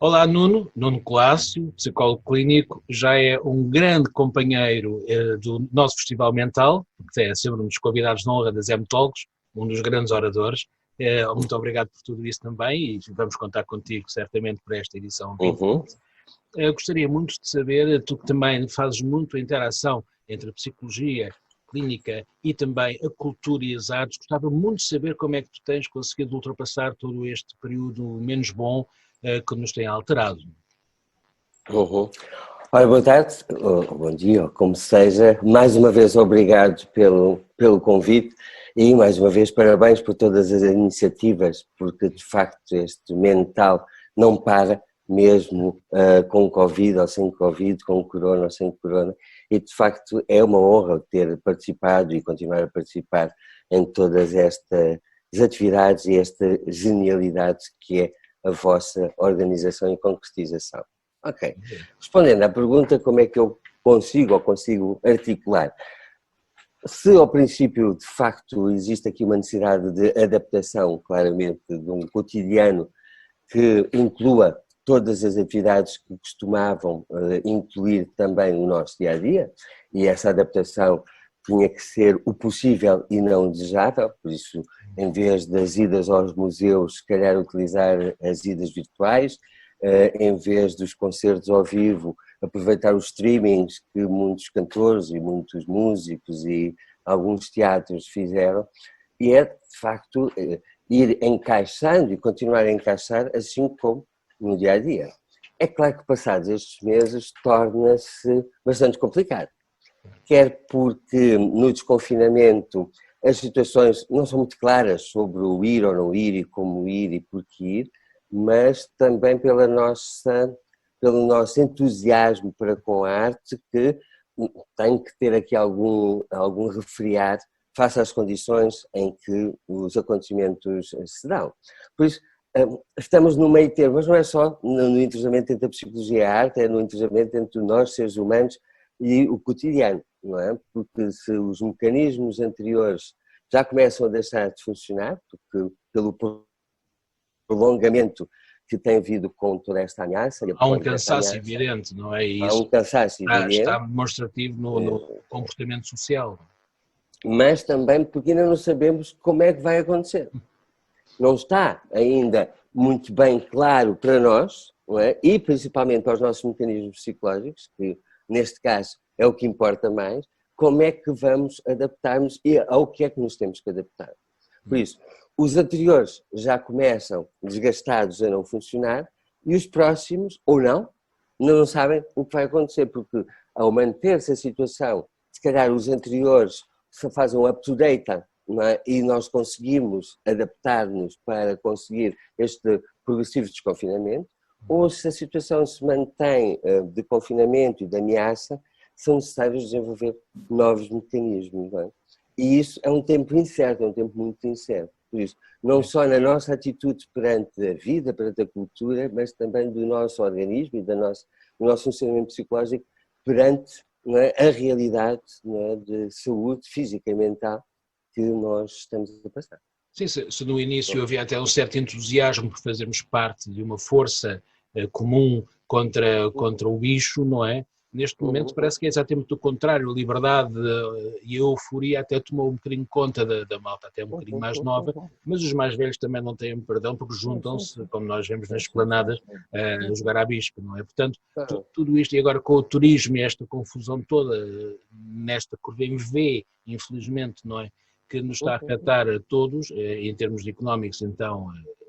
Olá, Nuno Colácio, psicólogo clínico, já é um grande companheiro do nosso Festival Mental, que é sempre um dos convidados de honra das Hemtólogos, um dos grandes oradores. Muito obrigado por tudo isso também e vamos contar contigo certamente para esta edição 20. Uhum. Gostaria muito de saber, tu que também fazes muito a interação entre a psicologia clínica e também a cultura e as artes, gostava muito de saber como é que tu tens conseguido ultrapassar todo este período menos bom que nos tem alterado. Uhum. Ora, boa tarde, ou bom dia, ou como seja. Mais uma vez obrigado pelo convite e mais uma vez parabéns por todas as iniciativas, porque de facto este mental não para, mesmo com Covid ou sem Covid, com Corona ou sem Corona, e de facto é uma honra ter participado e continuar a participar em todas estas atividades e esta genialidade que é a vossa organização e concretização. Ok. Respondendo à pergunta, como é que eu consigo articular? Se ao princípio, de facto, existe aqui uma necessidade de adaptação, claramente, de um cotidiano que inclua todas as atividades que costumavam incluir também o nosso dia-a-dia, e essa adaptação tinha que ser o possível e não o desejável, por isso, em vez das idas aos museus, se calhar utilizar as idas virtuais, em vez dos concertos ao vivo, aproveitar os streamings que muitos cantores e muitos músicos e alguns teatros fizeram, e é, de facto, ir encaixando e continuar a encaixar assim como no dia-a-dia. É claro que passados estes meses torna-se bastante complicado, quer porque no desconfinamento as situações não são muito claras sobre o ir ou não ir e como ir e por que ir, mas também pelo nosso entusiasmo para com a arte, que tem que ter aqui algum refriar face às condições em que os acontecimentos se dão. Por isso, estamos no meio termo, mas não é só no entrosamento entre a psicologia e a arte, é no entrosamento entre nós, seres humanos, e o cotidiano, não é? Porque se os mecanismos anteriores já começam a deixar de funcionar, porque pelo prolongamento que tem havido com toda esta ameaça. Há um cansaço evidente, não é? Há um cansaço evidente. Está demonstrativo no comportamento social. Mas também porque ainda não sabemos como é que vai acontecer. Não está ainda muito bem claro para nós, não é? E principalmente para os nossos mecanismos psicológicos, que neste caso é o que importa mais, como é que vamos adaptar-nos e ao que é que nos temos que adaptar. Por isso, os anteriores já começam desgastados a não funcionar e os próximos, ou não sabem o que vai acontecer, porque ao manter-se a situação, se calhar os anteriores fazem um up-to-date, não é? E nós conseguimos adaptar-nos para conseguir este progressivo desconfinamento, ou se a situação se mantém de confinamento e de ameaça, são necessários desenvolver novos mecanismos, não é? E isso é um tempo incerto, é um tempo muito incerto. Por isso, não só na nossa atitude perante a vida, perante a cultura, mas também do nosso organismo e do nosso funcionamento psicológico perante, não é, a realidade, não é, de saúde física e mental que nós estamos a passar. Sim, se no início havia até um certo entusiasmo por fazermos parte de uma força comum contra o bicho, não é? Neste momento parece que é exatamente o contrário, a liberdade e a euforia até tomou um bocadinho conta da malta, até um bocadinho mais nova, mas os mais velhos também não têm perdão porque juntam-se, como nós vemos nas esplanadas, a jogar à bisca, não é? Portanto, tudo isto, e agora com o turismo e esta confusão toda, nesta curva em V, infelizmente, não é? Que nos está a afetar a todos, em termos económicos, então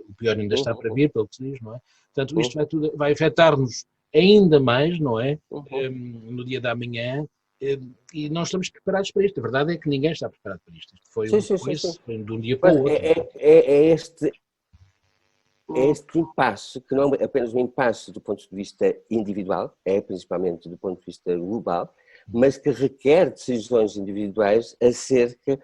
o pior ainda está para vir, pelo que se diz, não é? Portanto, isto vai afetar-nos ainda mais, não é? No dia da manhã, e nós estamos preparados para isto. A verdade é que ninguém está preparado para isto. Isto foi de um dia para o outro. É este impasse, que não é apenas um impasse do ponto de vista individual, é principalmente do ponto de vista global, mas que requer decisões individuais acerca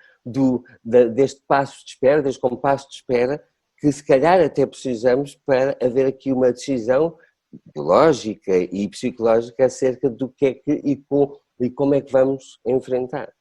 deste passo de espera, deste compasso de espera, que se calhar até precisamos para haver aqui uma decisão biológica e psicológica acerca do que é que e como é que vamos enfrentar.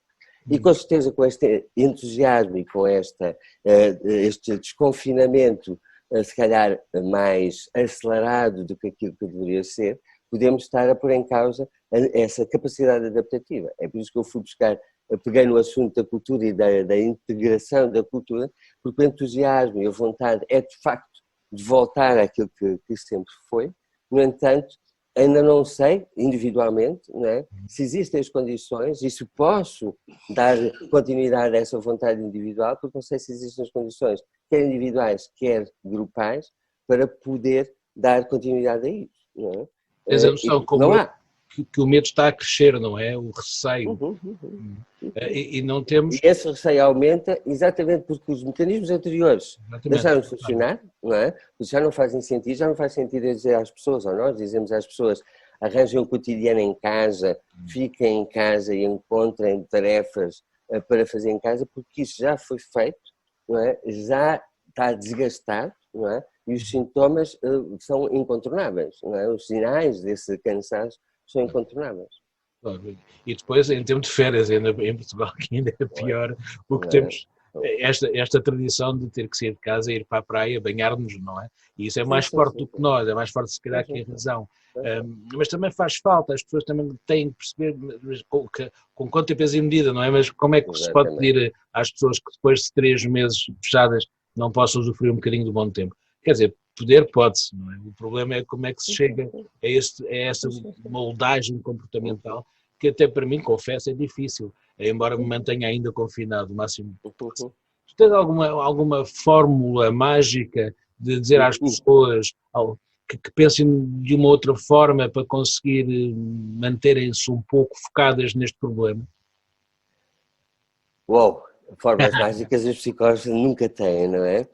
E com certeza com este entusiasmo e com este desconfinamento se calhar mais acelerado do que aquilo que deveria ser, podemos estar a pôr em causa essa capacidade adaptativa. É por isso que eu fui buscar, peguei no assunto da cultura e da integração da cultura, porque o entusiasmo e a vontade é de facto de voltar àquilo que sempre foi. No entanto, ainda não sei, individualmente, não é, se existem as condições e se posso dar continuidade a essa vontade individual, porque não sei se existem as condições, quer individuais, quer grupais, para poder dar continuidade a isso. Não é? Tens a noção não há. Que o medo está a crescer, não é? O receio. E não temos... E esse receio aumenta exatamente porque os mecanismos anteriores deixaram de funcionar, não é? Já não fazem sentido, já não faz sentido dizer às pessoas, ou nós dizemos às pessoas, arranjem um cotidiano em casa, fiquem em casa e encontrem tarefas para fazer em casa, porque isso já foi feito, não é? Já está desgastado, não é? E os sintomas são incontornáveis, não é? Os sinais desse cansaço são incontornáveis. E depois, em termos de férias, ainda em Portugal, que ainda é pior, porque temos esta tradição de ter que sair de casa, ir para a praia, banhar-nos, não é? E isso é mais forte do que nós, é mais forte se calhar que a razão. Mas também faz falta, as pessoas também têm que perceber com quanto peso e medida, não é? Mas como é que se pode pedir às pessoas que depois de 3 meses fechadas não possam usufruir um bocadinho do bom tempo? Quer dizer, poder pode-se, não é? O problema é como é que se chega a essa moldagem comportamental, que até para mim, confesso, é difícil, embora me mantenha ainda confinado o máximo possível. Tu tens alguma fórmula mágica de dizer às pessoas que pensem de uma outra forma para conseguir manterem-se um pouco focadas neste problema? Uau, formas mágicas os psicólogos nunca têm, não é?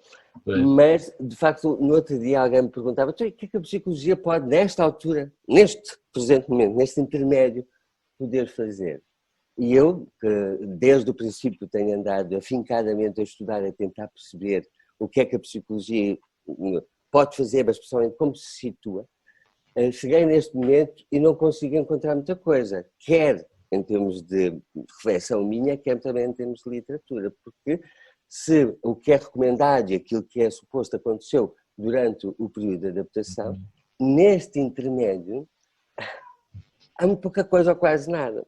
Mas, de facto, no outro dia alguém me perguntava o que é que a psicologia pode, nesta altura, neste presente momento, neste intermédio, poder fazer. E eu, que desde o princípio tenho andado afincadamente a estudar, a tentar perceber o que é que a psicologia pode fazer, mas principalmente como se situa, cheguei neste momento e não consigo encontrar muita coisa, quer em termos de reflexão minha, quer também em termos de literatura, porque se o que é recomendado e aquilo que é suposto aconteceu durante o período de adaptação, neste intermédio há muito pouca coisa ou quase nada.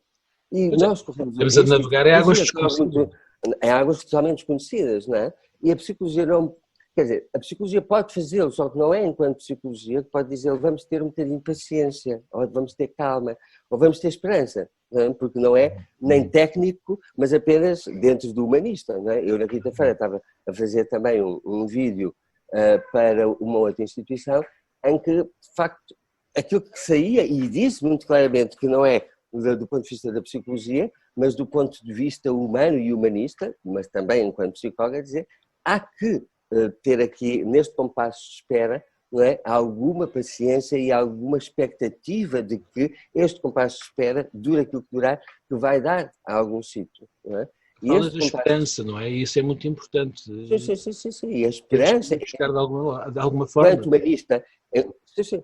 E nós corremos estamos a navegar em águas desconhecidas. Em águas totalmente desconhecidas, não é? E a psicologia não... Quer dizer, a psicologia pode fazê-lo, só que não é enquanto psicologia que pode dizer vamos ter um bocadinho de paciência, ou vamos ter calma, ou vamos ter esperança, não é? Porque não é nem técnico, mas apenas dentro do humanista, não é? Eu na quinta-feira estava a fazer também um vídeo para uma outra instituição em que, de facto, aquilo que saía, e disse muito claramente que não é do ponto de vista da psicologia, mas do ponto de vista humano e humanista, mas também enquanto psicóloga, dizer há que ter aqui, neste compasso de espera, não é, alguma paciência e alguma expectativa de que este compasso de espera dure aquilo que durar, que vai dar a algum sítio. Não é? Falas da esperança, não é? E isso é muito importante. Sim. E a esperança... buscar de alguma forma.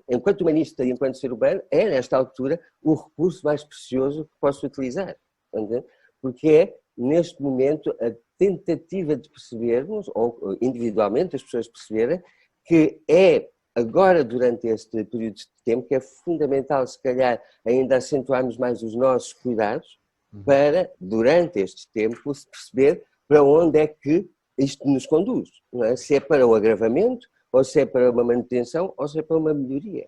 Enquanto humanista e enquanto ser humano, é, nesta altura, o recurso mais precioso que posso utilizar. Entende? Porque é, neste momento, a tentativa de percebermos, ou individualmente as pessoas perceberem, que é agora, durante este período de tempo, que é fundamental, se calhar, ainda acentuarmos mais os nossos cuidados, para, durante este tempo, se perceber para onde é que isto nos conduz. Não é? Se é para o agravamento, ou se é para uma manutenção, ou se é para uma melhoria.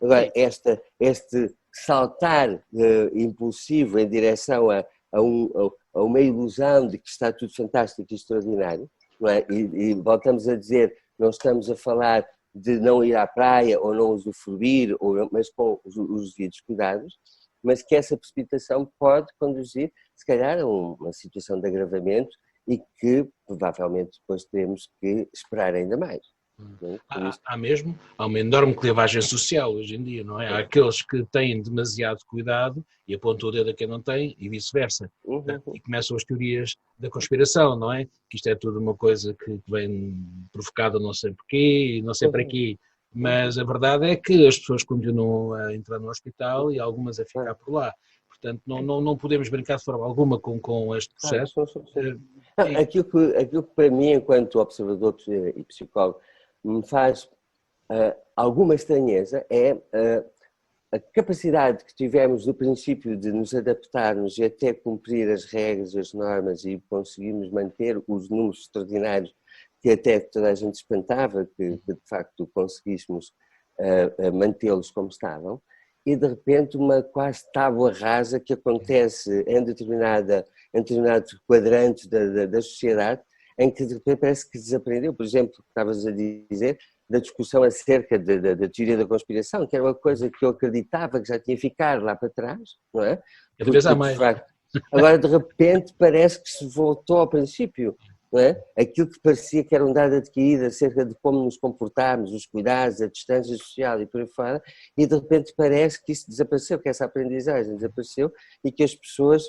Agora, este saltar impulsivo em direção a uma ilusão de que está tudo fantástico e extraordinário, não é? E voltamos a dizer, não estamos a falar de não ir à praia ou não usufruir, mas com os devidos cuidados, mas que essa precipitação pode conduzir, se calhar, a uma situação de agravamento e que provavelmente depois teremos que esperar ainda mais. Há uma enorme clivagem social hoje em dia, não é? Há aqueles que têm demasiado cuidado e apontam o dedo a quem não tem e vice-versa. E começam as teorias da conspiração, não é? Que isto é tudo uma coisa que vem provocada não sei porquê, não sei para quê. Mas a verdade é que as pessoas continuam a entrar no hospital e algumas a ficar por lá. Portanto, não podemos brincar de forma alguma com este processo. Aquilo que para mim, enquanto observador e psicólogo, me faz alguma estranheza é a capacidade que tivemos do princípio de nos adaptarmos e até cumprir as regras, as normas e conseguirmos manter os números extraordinários que até toda a gente espantava que de facto conseguíssemos mantê-los como estavam, e de repente uma quase tábua rasa que acontece em determinado quadrante da sociedade, em que de repente parece que desaprendeu. Por exemplo, estavas a dizer da discussão acerca da teoria da conspiração, que era uma coisa que eu acreditava que já tinha ficado lá para trás, não é? Cada vez há mais. Agora de repente parece que se voltou ao princípio, não é? Aquilo que parecia que era um dado adquirido acerca de como nos comportarmos, os cuidados, a distância social e por aí fora, e de repente parece que isso desapareceu, que essa aprendizagem desapareceu e que as pessoas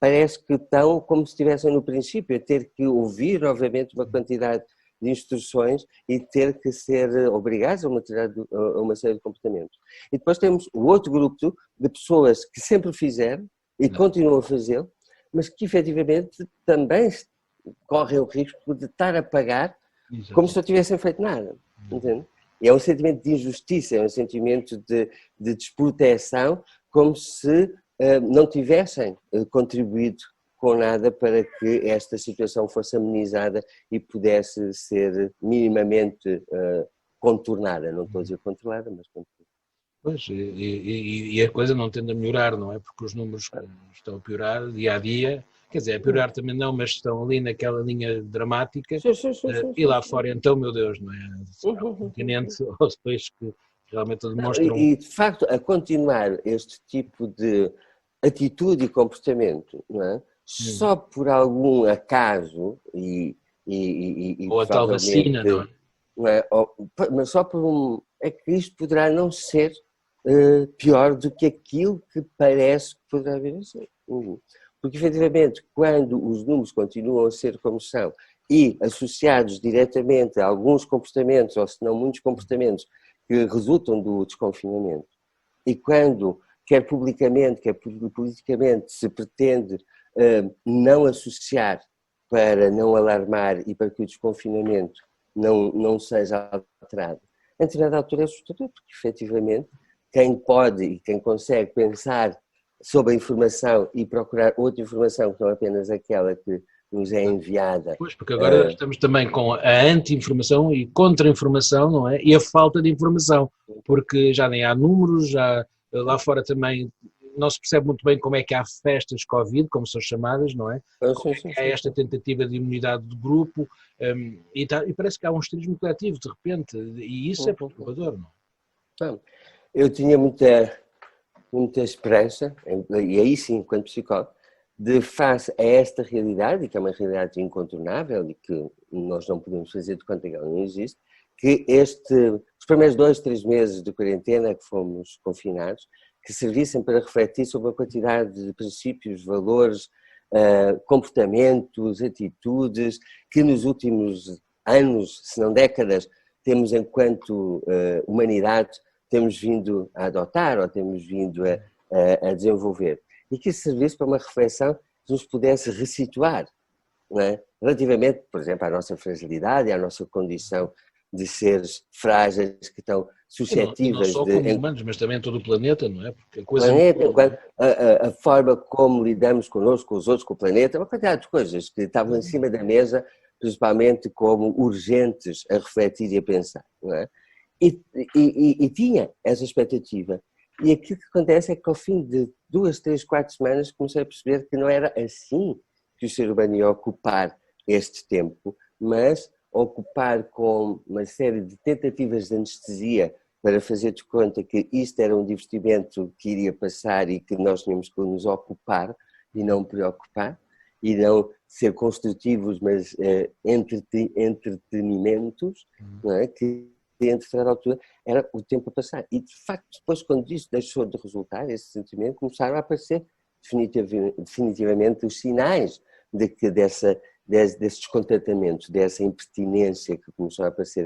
parece que estão como se estivessem no princípio, a ter que ouvir, obviamente, uma quantidade de instruções e ter que ser obrigados a uma série de comportamentos. E depois temos o outro grupo de pessoas que sempre fizeram e continuam a fazê-lo, mas que efetivamente também correm o risco de estar a pagar como se não tivessem feito nada, entende? E é um sentimento de injustiça, é um sentimento de desproteção, como se não tivessem contribuído com nada para que esta situação fosse amenizada e pudesse ser minimamente contornada. Não estou a dizer controlada, mas contornada. Pois, e a coisa não tende a melhorar, não é? Porque os números estão a piorar dia a dia. Quer dizer, a piorar também não, mas estão ali naquela linha dramática. E lá fora, então, meu Deus, não é? Há um continente ou dois que realmente demonstram... E, de facto, a continuar este tipo de atitude e comportamento, não é? Só por algum acaso ou a tal vacina, não é? Mas só por é que isto poderá não ser pior do que aquilo que parece que poderá vir a ser. Porque, efetivamente, quando os números continuam a ser como são e associados diretamente a alguns comportamentos, ou se não muitos comportamentos, que resultam do desconfinamento, e quando, quer publicamente, quer politicamente, se pretende não associar para não alarmar e para que o desconfinamento não seja alterado, em determinada altura é assustador, porque, efetivamente, quem pode e quem consegue pensar sobre a informação e procurar outra informação que não apenas aquela que nos é enviada. Pois, porque agora estamos também com a anti-informação e contra-informação, não é? E a falta de informação, porque já nem há números, já lá fora também não se percebe muito bem como é que há festas Covid, como são chamadas, não é? Como é que há esta tentativa de imunidade de grupo e parece que há um esterismo coletivo de repente, e isso é perturbador, não é? Eu tinha muita esperança, e aí sim, enquanto psicólogo, de face a esta realidade, que é uma realidade incontornável e que nós não podemos fazer de conta que ela não existe, que os primeiros 2-3 meses de quarentena que fomos confinados, que servissem para refletir sobre a quantidade de princípios, valores, comportamentos, atitudes, que nos últimos anos, se não décadas, temos enquanto humanidade, temos vindo a adotar ou temos vindo a desenvolver. E que isso servisse para uma reflexão que nos pudesse ressituar, não é? Relativamente, por exemplo, à nossa fragilidade e à nossa condição de seres frágeis que estão suscetíveis não só como humanos, mas também todo o planeta, não é? Porque a forma como lidamos connosco, com os outros, com o planeta, uma quantidade de coisas que estavam em cima da mesa, principalmente como urgentes a refletir e a pensar, não é? E tinha essa expectativa. E aquilo que acontece é que ao fim de 2, 3, 4 semanas comecei a perceber que não era assim que o ser humano ia ocupar este tempo, mas ocupar com uma série de tentativas de anestesia para fazer de conta que isto era um divertimento que iria passar e que nós tínhamos que nos ocupar e não preocupar, e não ser construtivos, mas entretenimentos, não é? Que em determinada altura era o tempo a passar. E de facto, depois quando isso deixou de resultar, esse sentimento, começaram a aparecer definitivamente os sinais de que desse descontentamento, dessa impertinência que começou a aparecer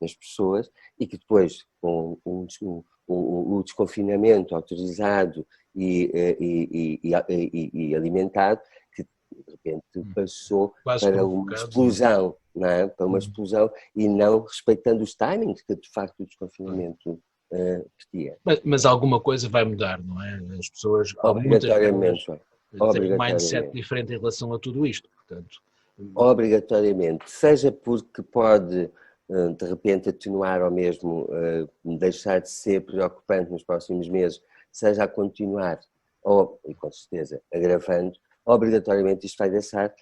nas pessoas e que depois, com o desconfinamento autorizado e alimentado, que de repente passou quase para uma explosão não é? Para uma explosão e não respeitando os timings que de facto o desconfinamento pedia. Mas alguma coisa vai mudar, não é? As pessoas, muitas delas têm um mindset diferente em relação a tudo isto, portanto. Obrigatoriamente, seja porque pode de repente atenuar ou mesmo deixar de ser preocupante nos próximos meses, seja a continuar ou, e com certeza, agravando, obrigatoriamente isto vai deixar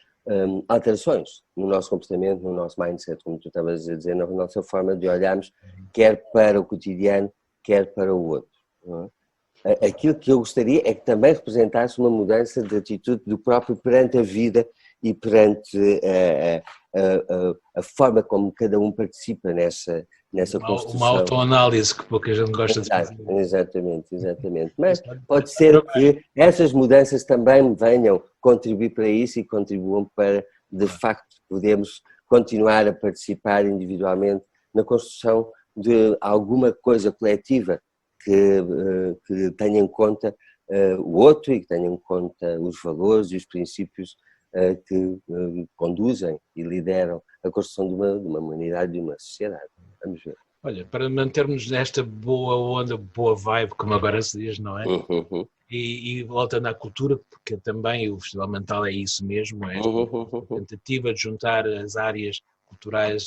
alterações no nosso comportamento, no nosso mindset, como tu estavas a dizer, na nossa forma de olharmos, quer para o cotidiano, quer para o outro. Não é? Aquilo que eu gostaria é que também representasse uma mudança de atitude do próprio perante a vida e perante a forma como cada um participa nessa construção. Uma autoanálise que pouca gente gosta de fazer. Exatamente. Mas pode ser que essas mudanças também venham contribuir para isso e contribuam para, de facto, podermos continuar a participar individualmente na construção de alguma coisa coletiva que tenha em conta o outro e que tenha em conta os valores e os princípios que conduzem e lideram a construção de uma humanidade, de uma sociedade. Vamos ver. Olha, para mantermos nesta boa onda, boa vibe, como agora se diz, não é? E voltando à cultura, porque também o Festival Mental é isso mesmo, é esta tentativa de juntar as áreas culturais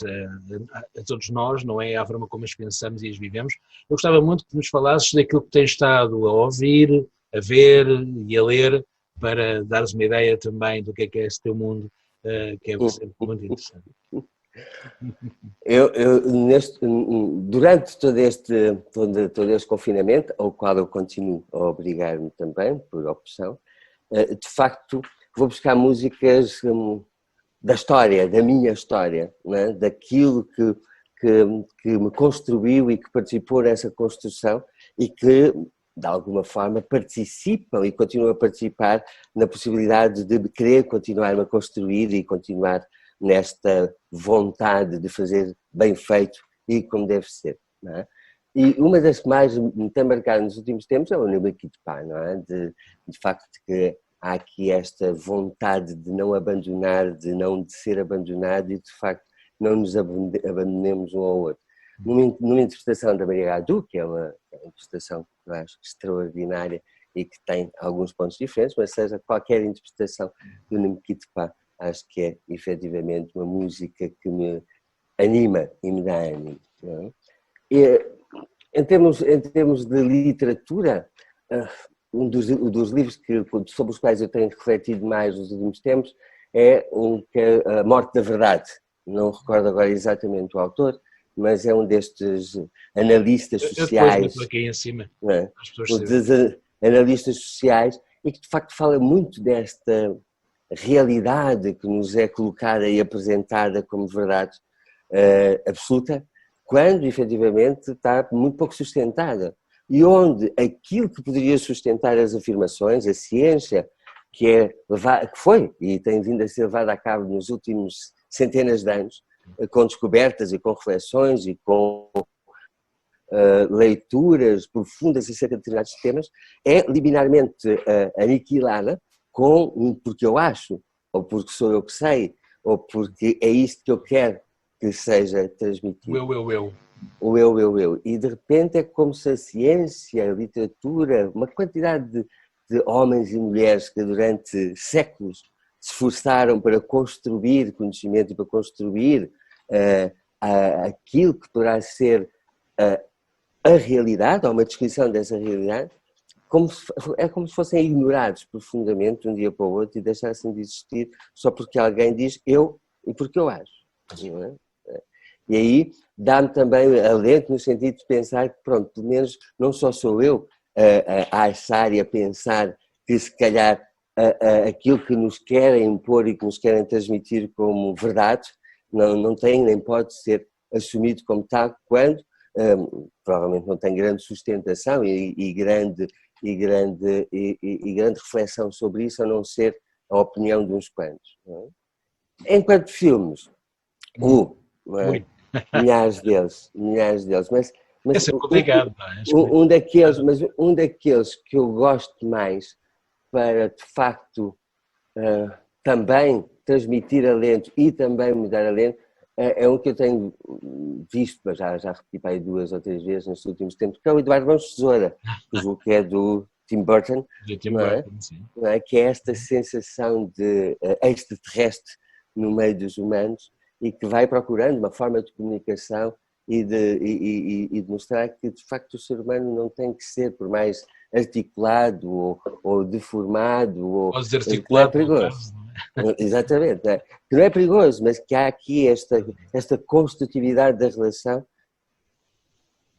a todos nós, não é? A forma como as pensamos e as vivemos. Eu gostava muito que nos falasses daquilo que tens estado a ouvir, a ver e a ler, para dares uma ideia também do que é esse teu mundo, que é sempre muito interessante. Durante todo este confinamento, ao qual eu continuo a obrigar-me também, por opção, de facto vou buscar músicas da história, da minha história, não é? Daquilo que me construiu e que participou nessa construção e que, de alguma forma, participam e continuam a participar na possibilidade de querer continuar a construir e continuar nesta vontade de fazer bem feito e como deve ser, não é? E uma das que mais me tem marcado nos últimos tempos é o Numa Kid Pá, não é? De facto que há aqui esta vontade de não abandonar, de ser abandonado e de facto não nos abandonemos um ao outro. Numa interpretação da Maria Gadu, que é uma interpretação que eu acho extraordinária e que tem alguns pontos diferentes, mas seja qualquer interpretação do Numa Kid Pá, acho que é efetivamente uma música que me anima e me dá ânimo. Não é? E, em termos de literatura, um dos livros sobre os quais eu tenho refletido mais nos últimos tempos é A Morte da Verdade. Não recordo agora exatamente o autor, mas é um destes analistas sociais. Eu aqui em cima. É? Analistas sociais e que de facto fala muito desta realidade que nos é colocada e apresentada como verdade absoluta, quando efetivamente está muito pouco sustentada. E onde aquilo que poderia sustentar as afirmações, a ciência, que foi e tem vindo a ser levada a cabo nos últimos centenas de anos, com descobertas e com reflexões e com leituras profundas acerca de determinados temas, é liminarmente aniquilada com porque eu acho, ou porque sou eu que sei, ou porque é isto que eu quero que seja transmitido. O eu. E de repente é como se a ciência, a literatura, uma quantidade de homens e mulheres que durante séculos se esforçaram para construir conhecimento e para construir aquilo que poderá ser a realidade, ou uma descrição dessa realidade, é como se fossem ignorados profundamente de um dia para o outro e deixassem de existir só porque alguém diz eu e porque eu acho. Não é? E aí dá-me também alento no sentido de pensar que, pronto, pelo menos não só sou eu a achar e a pensar que se calhar aquilo que nos querem impor e que nos querem transmitir como verdade não tem nem pode ser assumido como tal quando provavelmente não tem grande sustentação e grande reflexão sobre isso, a não ser a opinião de uns quantos. Não é? Enquanto filmes, milhares deles, mas é sempre complicado, um daqueles que eu gosto mais para, de facto, também transmitir alento e também me dar alento, é um que eu tenho visto, mas já repeti para aí 2 ou 3 vezes nestes últimos tempos, que é o Eduardo Mãos Tesoura, que julgo que é do Tim Burton, não é? Que é esta sensação de extraterrestre no meio dos humanos e que vai procurando uma forma de comunicação e de mostrar que, de facto, o ser humano não tem que ser, por mais articulado ou deformado ou desarticulado, é perigoso. Exatamente, não é? Que não é perigoso, mas que há aqui esta constitutividade da relação,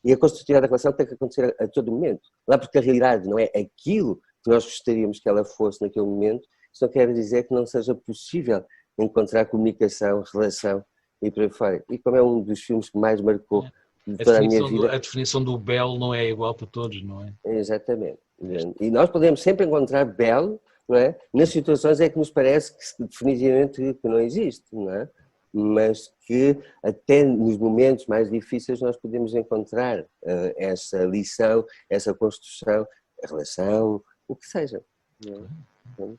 e a constitutividade da relação tem que acontecer a todo momento, lá porque a realidade não é aquilo que nós gostaríamos que ela fosse naquele momento. Isso não quer dizer que não seja possível encontrar comunicação, relação e por aí fora. E como é um dos filmes que mais marcou de toda a minha vida. A definição do belo não é igual para todos, não é? Exatamente. E nós podemos sempre encontrar belo, não é? Nas situações é que nos parece que definitivamente que não existe, não é? Mas que até nos momentos mais difíceis nós podemos encontrar essa lição, essa construção, a relação, o que seja. Não é?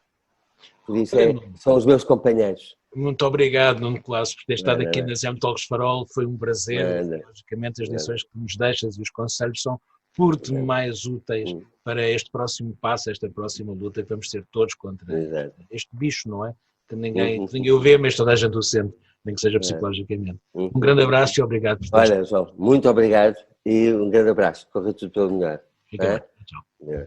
Por isso são os meus companheiros. Muito obrigado, Nuno Colasso, por ter estado aqui na Zem Talks Farol. Foi um prazer. Logicamente, as lições que nos deixas e os conselhos são por demais úteis para este próximo passo, esta próxima luta que vamos ter todos contra este bicho, não é? Que ninguém o vê, mas toda a gente o sente, nem que seja psicologicamente. Um grande abraço e obrigado por Olha, João, muito obrigado e um grande abraço. Corre tudo pelo melhor. Fica bem. Tchau.